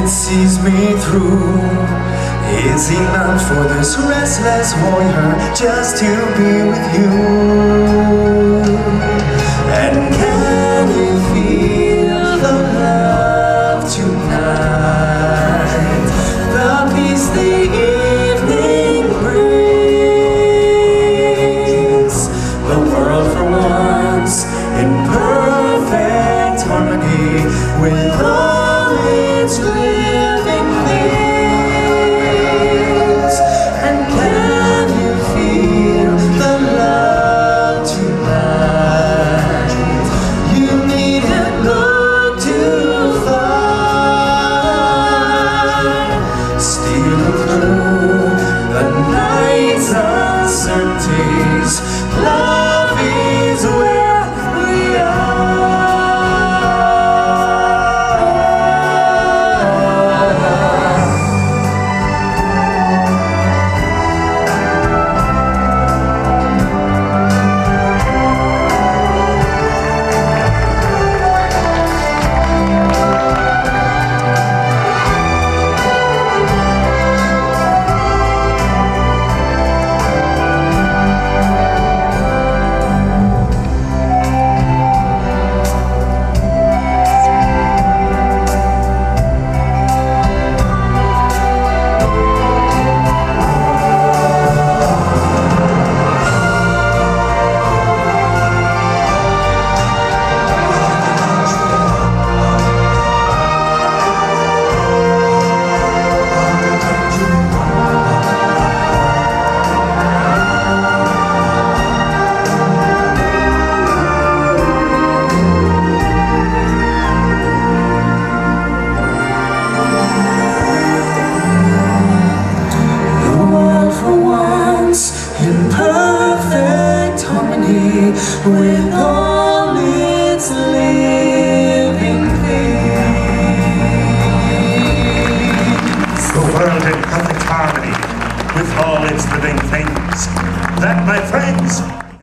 that sees me through is enough for this restless warrior just to be with you. And can you feel the love tonight? The peace the evening brings. The world for once in perfect harmony with